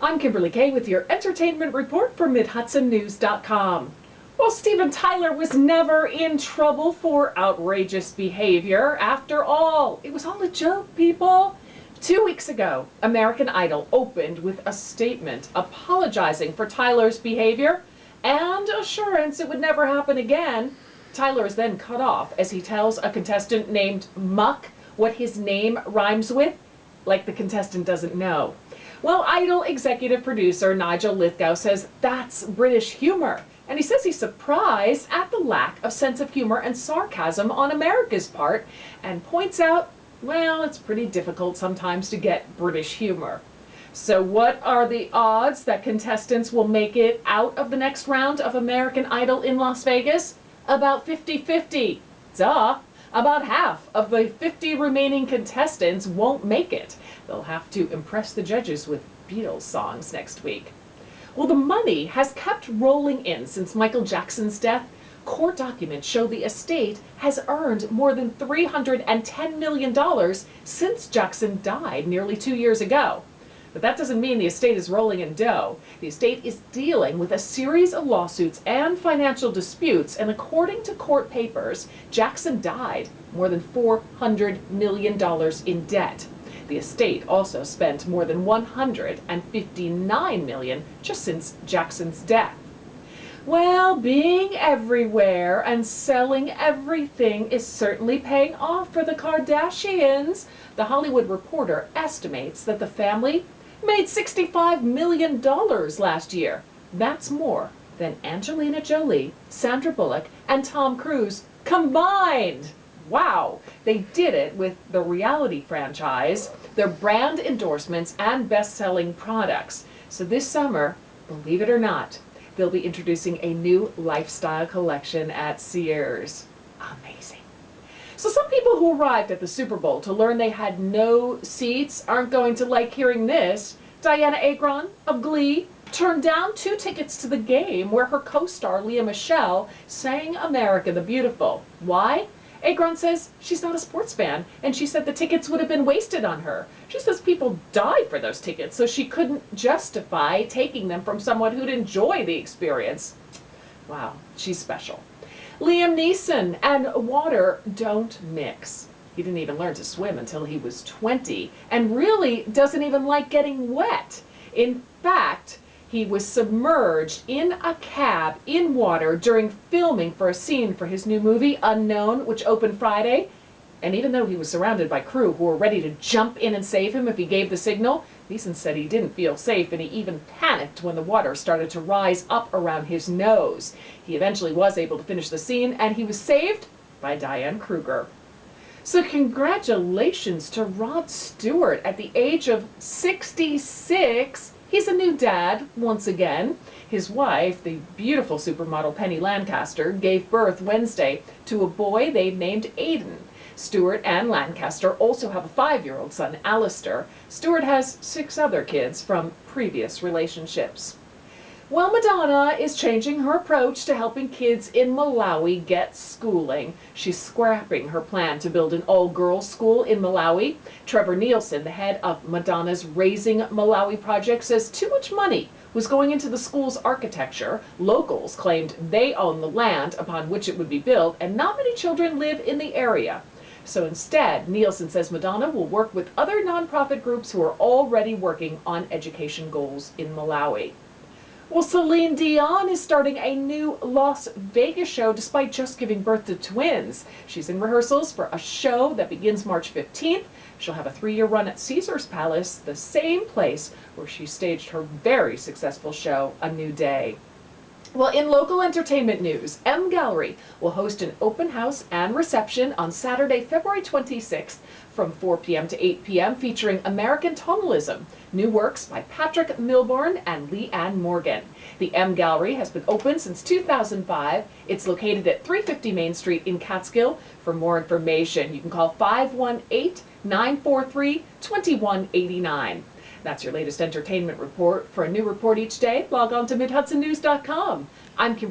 I'm Kimberly Kay with your entertainment report for MidHudsonNews.com. Well, Steven Tyler was never in trouble for outrageous behavior. After all, it was all a joke, people. 2 weeks ago, American Idol opened with a statement apologizing for Tyler's behavior and assurance it would never happen again. Tyler is then cut off as he tells a contestant named Muck what his name rhymes with, like the contestant doesn't know. Well, Idol executive producer Nigel Lithgow says that's British humor, and he says he's surprised at the lack of sense of humor and sarcasm on America's part, and points out, well, it's pretty difficult sometimes to get British humor. So what are the odds that contestants will make it out of the next round of American Idol in Las Vegas? About 50-50. Duh! About half of the 50 remaining contestants won't make it. They'll have to impress the judges with Beatles songs next week. Well, the money has kept rolling in since Michael Jackson's death. Court documents show the estate has earned more than $310 million since Jackson died nearly 2 years ago. But that doesn't mean the estate is rolling in dough. The estate is dealing with a series of lawsuits and financial disputes, and according to court papers, Jackson died more than $400 million in debt. The estate also spent more than $159 million just since Jackson's death. Well, being everywhere and selling everything is certainly paying off for the Kardashians. The Hollywood Reporter estimates that the family made $65 million last year. That's more than Angelina Jolie, Sandra Bullock, and Tom Cruise combined. Wow! They did it with the reality franchise, their brand endorsements, and best-selling products. So this summer, believe it or not, they'll be introducing a new lifestyle collection at Sears. Amazing. So some people who arrived at the Super Bowl to learn they had no seats aren't going to like hearing this. Diana Agron of Glee turned down 2 tickets to the game where her co-star Lea Michele sang America the Beautiful. Why? Agron says she's not a sports fan, and she said the tickets would have been wasted on her. She says people died for those tickets, so she couldn't justify taking them from someone who'd enjoy the experience. Wow, she's special. Liam Neeson and water don't mix. He didn't even learn to swim until he was 20, and really doesn't even like getting wet. In fact, he was submerged in a cab in water during filming for a scene for his new movie, Unknown, which opened Friday. And even though he was surrounded by crew who were ready to jump in and save him if he gave the signal, Neeson said he didn't feel safe, and he even panicked when the water started to rise up around his nose. He eventually was able to finish the scene, and he was saved by Diane Kruger. So congratulations to Rod Stewart at the age of 66. He's a new dad once again. His wife, the beautiful supermodel Penny Lancaster, gave birth Wednesday to a boy they named Aiden. Stewart and Lancaster also have a 5-year-old son, Alistair. Stewart has 6 other kids from previous relationships. Well, Madonna is changing her approach to helping kids in Malawi get schooling. She's scrapping her plan to build an all-girls school in Malawi. Trevor Nielsen, the head of Madonna's Raising Malawi project, says too much money was going into the school's architecture. Locals claimed they own the land upon which it would be built, and not many children live in the area. So instead, Nielsen says Madonna will work with other nonprofit groups who are already working on education goals in Malawi. Well, Celine Dion is starting a new Las Vegas show despite just giving birth to twins. She's in rehearsals for a show that begins March 15th. She'll have a 3-year run at Caesar's Palace, the same place where she staged her very successful show, A New Day. Well, in local entertainment news, M Gallery will host an open house and reception on Saturday, February 26th from 4 p.m. to 8 p.m. featuring American Tonalism, new works by Patrick Milburn and Leanne Morgan. The M Gallery has been open since 2005. It's located at 350 Main Street in Catskill. For more information, you can call 518-943-2189. That's your latest entertainment report. For a new report each day, log on to MidHudsonNews.com. I'm Kimberly.